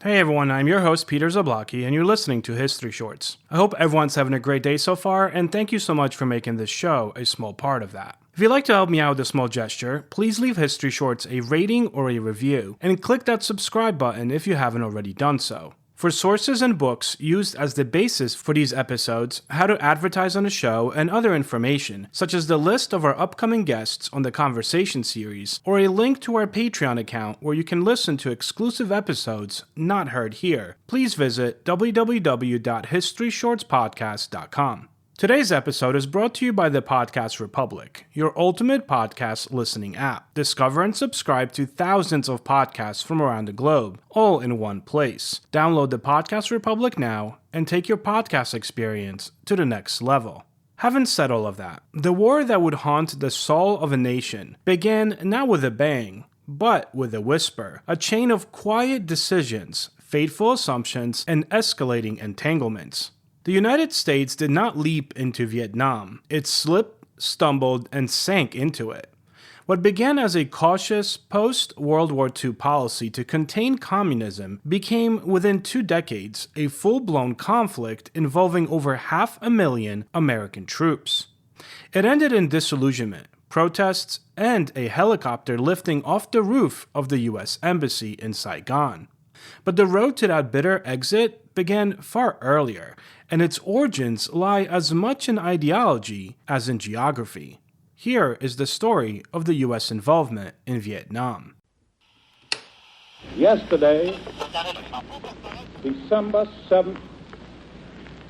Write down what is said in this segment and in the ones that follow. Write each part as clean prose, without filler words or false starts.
Hey everyone, I'm your host Peter Zablocki, and you're listening to History Shorts. I hope everyone's having a great day so far, and thank you so much for making this show a small part of that. If you'd like to help me out with a small gesture, please leave History Shorts a rating or a review, and click that subscribe button if you haven't already done so. For sources and books used as the basis for these episodes, how to advertise on the show, and other information, such as the list of our upcoming guests on the Conversation series, or a link to our Patreon account where you can listen to exclusive episodes not heard here, please visit www.historyshortspodcast.com. Today's episode is brought to you by the Podcast Republic, your ultimate podcast listening app. Discover and subscribe to thousands of podcasts from around the globe, all in one place. Download the Podcast Republic now and take your podcast experience to the next level. Having said all of that, the war that would haunt the soul of a nation began not with a bang, but with a whisper, a chain of quiet decisions, fateful assumptions, and escalating entanglements. The United States did not leap into Vietnam. It slipped, stumbled, and sank into it. What began as a cautious post-World War II policy to contain communism became, within 2 decades, a full-blown conflict involving over 500,000 American troops. It ended in disillusionment, protests, and a helicopter lifting off the roof of the U.S. Embassy in Saigon. But the road to that bitter exit began far earlier, and its origins lie as much in ideology as in geography. Here is the story of the U.S. involvement in Vietnam. Yesterday, December 7th,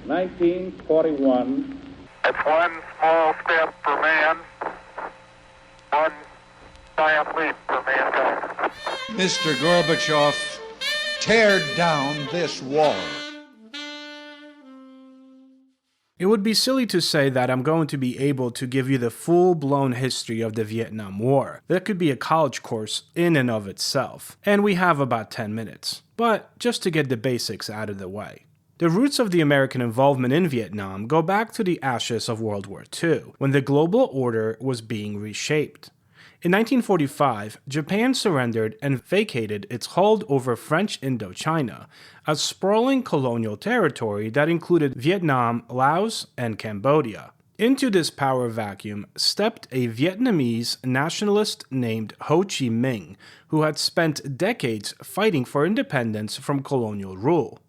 1941. It's one small step for man, one giant leap for mankind. Mr. Gorbachev, tear down this wall. It would be silly to say that I'm going to be able to give you the full-blown history of the Vietnam War. That could be a college course in and of itself, and we have about 10 minutes. But just to get the basics out of the way. The roots of the American involvement in Vietnam go back to the ashes of World War II, when the global order was being reshaped. In 1945, Japan surrendered and vacated its hold over French Indochina, a sprawling colonial territory that included Vietnam, Laos, and Cambodia. Into this power vacuum stepped a Vietnamese nationalist named Ho Chi Minh, who had spent decades fighting for independence from colonial rule.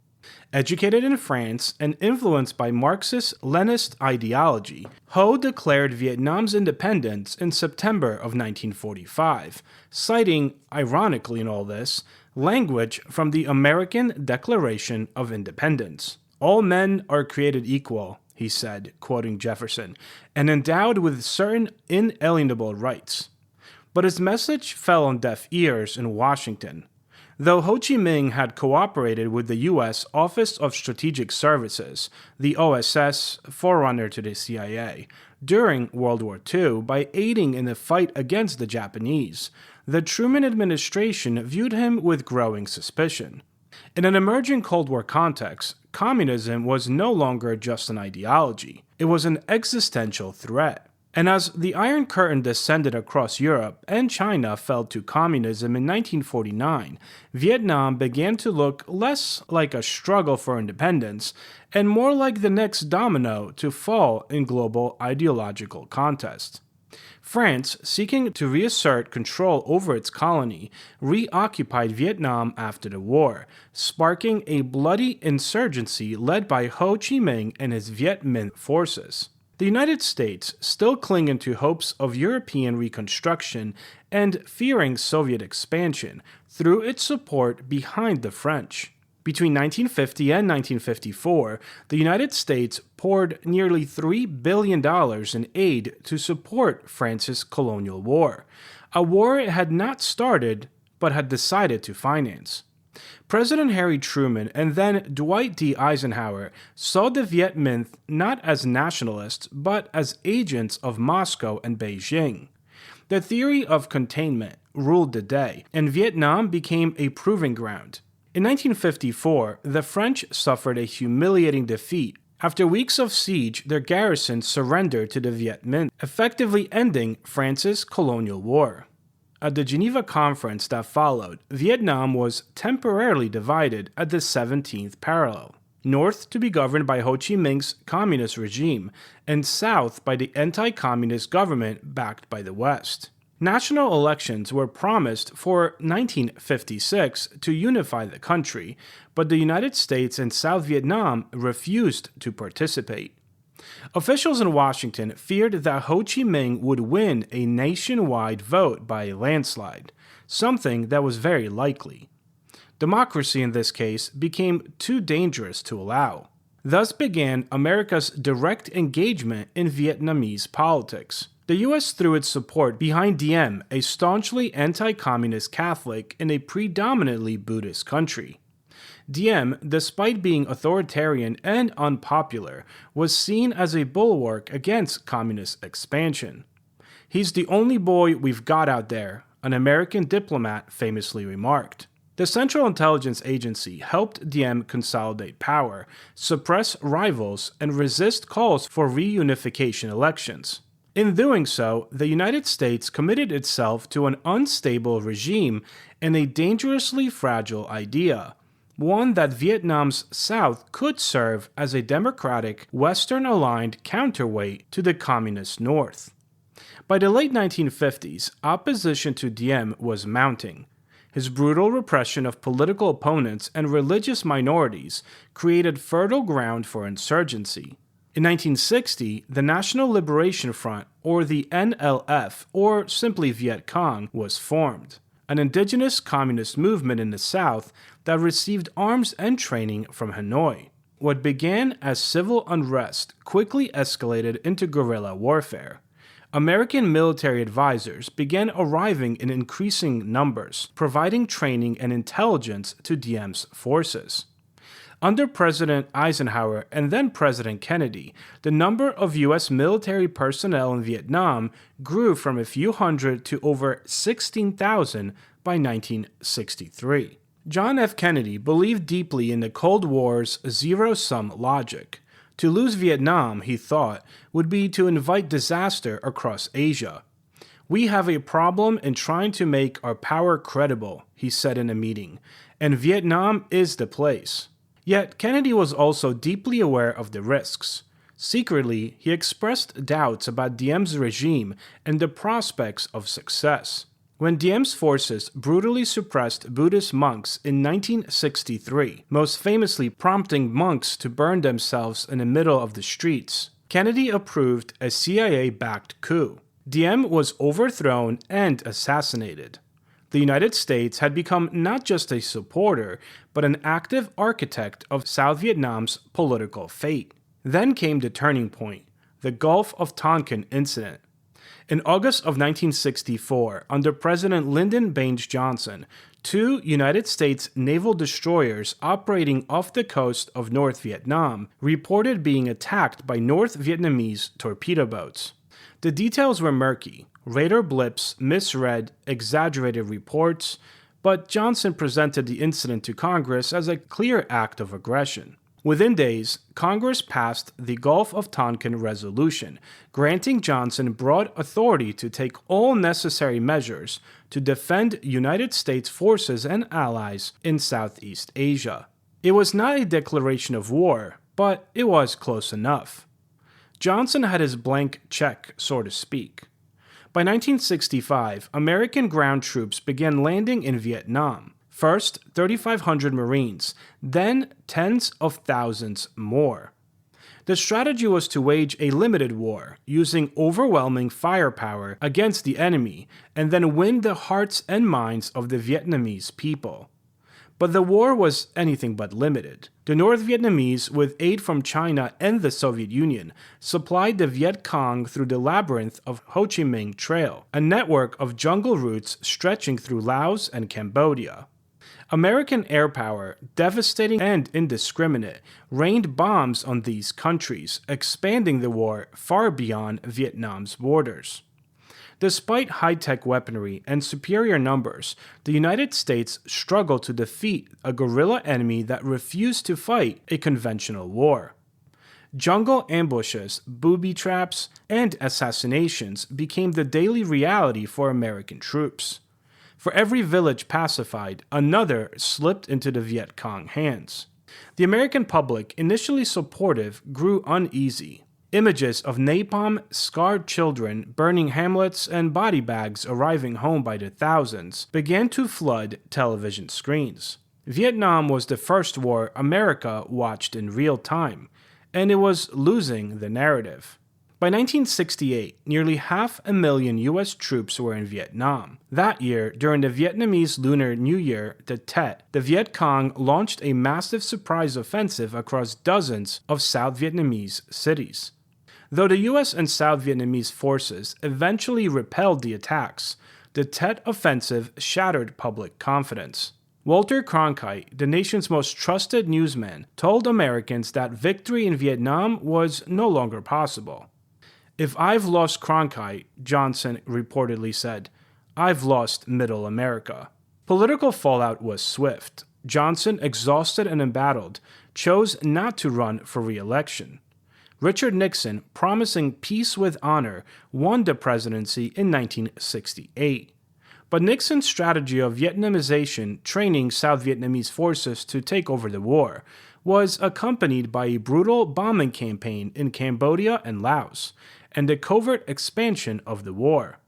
Educated in France and influenced by Marxist-Leninist ideology, Ho declared Vietnam's independence in September of 1945, citing, ironically in all this, language from the American Declaration of Independence. "All men are created equal," he said, quoting Jefferson, "and endowed with certain inalienable rights." But his message fell on deaf ears in Washington. Though Ho Chi Minh had cooperated with the U.S. Office of Strategic Services, the OSS, forerunner to the CIA, during World War II by aiding in the fight against the Japanese, the Truman administration viewed him with growing suspicion. In an emerging Cold War context, communism was no longer just an ideology. It was an existential threat. And as the Iron Curtain descended across Europe and China fell to communism in 1949, Vietnam began to look less like a struggle for independence and more like the next domino to fall in global ideological contest. France, seeking to reassert control over its colony, reoccupied Vietnam after the war, sparking a bloody insurgency led by Ho Chi Minh and his Viet Minh forces. The United States, still clinging to hopes of European reconstruction and fearing Soviet expansion, threw its support behind the French. Between 1950 and 1954, the United States poured nearly $3 billion in aid to support France's colonial war, a war it had not started but had decided to finance. President Harry Truman and then Dwight D. Eisenhower saw the Viet Minh not as nationalists but as agents of Moscow and Beijing. The theory of containment ruled the day, and Vietnam became a proving ground. In 1954, the French suffered a humiliating defeat. After weeks of siege, their garrison surrendered to the Viet Minh, effectively ending France's colonial war. At the Geneva Conference that followed, Vietnam was temporarily divided at the 17th parallel. North to be governed by Ho Chi Minh's communist regime, and south by the anti-communist government backed by the West. National elections were promised for 1956 to unify the country, but the United States and South Vietnam refused to participate. Officials in Washington feared that Ho Chi Minh would win a nationwide vote by a landslide, something that was very likely. Democracy in this case became too dangerous to allow. Thus began America's direct engagement in Vietnamese politics. The U.S. threw its support behind Diem, a staunchly anti-communist Catholic in a predominantly Buddhist country. Diem, despite being authoritarian and unpopular, was seen as a bulwark against communist expansion. "He's the only boy we've got out there," an American diplomat famously remarked. The Central Intelligence Agency helped Diem consolidate power, suppress rivals, and resist calls for reunification elections. In doing so, the United States committed itself to an unstable regime and a dangerously fragile idea, one that Vietnam's South could serve as a democratic, Western-aligned counterweight to the communist North. By the late 1950s, opposition to Diem was mounting. His brutal repression of political opponents and religious minorities created fertile ground for insurgency. In 1960, the National Liberation Front, or the NLF, or simply Viet Cong, was formed, an indigenous communist movement in the South that received arms and training from Hanoi. What began as civil unrest quickly escalated into guerrilla warfare. American military advisors began arriving in increasing numbers, providing training and intelligence to Diem's forces. Under President Eisenhower and then President Kennedy, the number of U.S. military personnel in Vietnam grew from a few hundred to over 16,000 by 1963. John F. Kennedy believed deeply in the Cold War's zero-sum logic. To lose Vietnam, he thought, would be to invite disaster across Asia. "We have a problem in trying to make our power credible," he said in a meeting, "and Vietnam is the place." Yet Kennedy was also deeply aware of the risks. Secretly, he expressed doubts about Diem's regime and the prospects of success. When Diem's forces brutally suppressed Buddhist monks in 1963, most famously prompting monks to burn themselves in the middle of the streets, Kennedy approved a CIA-backed coup. Diem was overthrown and assassinated. The United States had become not just a supporter, but an active architect of South Vietnam's political fate. Then came the turning point, the Gulf of Tonkin incident. In August of 1964, under President Lyndon Baines Johnson, two United States naval destroyers operating off the coast of North Vietnam reported being attacked by North Vietnamese torpedo boats. The details were murky. Radar blips misread exaggerated reports, but Johnson presented the incident to Congress as a clear act of aggression. Within days, Congress passed the Gulf of Tonkin Resolution, granting Johnson broad authority to take all necessary measures to defend United States forces and allies in Southeast Asia. It was not a declaration of war, but it was close enough. Johnson had his blank check, so to speak. By 1965, American ground troops began landing in Vietnam. First, 3,500 Marines, then tens of thousands more. The strategy was to wage a limited war, using overwhelming firepower against the enemy, and then win the hearts and minds of the Vietnamese people. But the war was anything but limited. The North Vietnamese, with aid from China and the Soviet Union, supplied the Viet Cong through the labyrinth of Ho Chi Minh Trail, a network of jungle routes stretching through Laos and Cambodia. American air power, devastating and indiscriminate, rained bombs on these countries, expanding the war far beyond Vietnam's borders. Despite high-tech weaponry and superior numbers, the United States struggled to defeat a guerrilla enemy that refused to fight a conventional war. Jungle ambushes, booby traps, and assassinations became the daily reality for American troops. For every village pacified, another slipped into the Viet Cong hands. The American public, initially supportive, grew uneasy. Images of napalm, scarred children, burning hamlets, and body bags arriving home by the thousands began to flood television screens. Vietnam was the first war America watched in real time, and it was losing the narrative. By 1968, nearly 500,000 U.S. troops were in Vietnam. That year, during the Vietnamese Lunar New Year, the Tet, the Viet Cong launched a massive surprise offensive across dozens of South Vietnamese cities. Though the U.S. and South Vietnamese forces eventually repelled the attacks, the Tet offensive shattered public confidence. Walter Cronkite, the nation's most trusted newsman, told Americans that victory in Vietnam was no longer possible. "If I've lost Cronkite," Johnson reportedly said, "I've lost Middle America." Political fallout was swift. Johnson, exhausted and embattled, chose not to run for re-election. Richard Nixon, promising peace with honor, won the presidency in 1968. But Nixon's strategy of Vietnamization, training South Vietnamese forces to take over the war, was accompanied by a brutal bombing campaign in Cambodia and Laos, and the covert expansion of the war.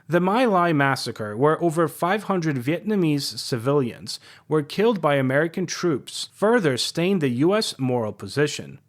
The My Lai massacre, where over 500 Vietnamese civilians were killed by American troops, further stained the U.S. moral position.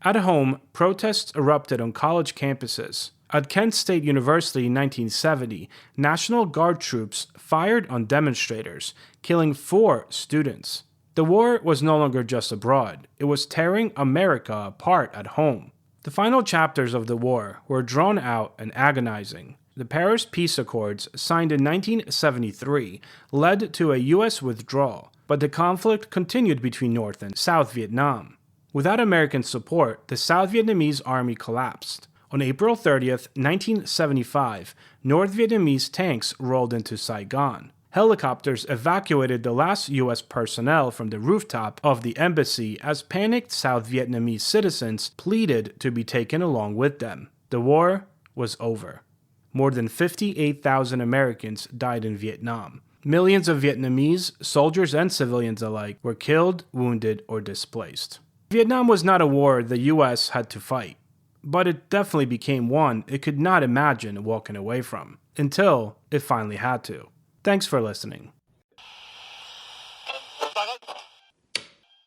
At home, protests erupted on college campuses. At Kent State University in 1970, National Guard troops fired on demonstrators, killing 4 students. The war was no longer just abroad, it was tearing America apart at home. The final chapters of the war were drawn out and agonizing. The Paris Peace Accords, signed in 1973, led to a U.S. withdrawal, but the conflict continued between North and South Vietnam. Without American support, the South Vietnamese army collapsed. On April 30, 1975, North Vietnamese tanks rolled into Saigon. Helicopters evacuated the last U.S. personnel from the rooftop of the embassy as panicked South Vietnamese citizens pleaded to be taken along with them. The war was over. More than 58,000 Americans died in Vietnam. Millions of Vietnamese, soldiers and civilians alike, were killed, wounded, or displaced. Vietnam was not a war the U.S. had to fight, but it definitely became one it could not imagine walking away from, until it finally had to. Thanks for listening.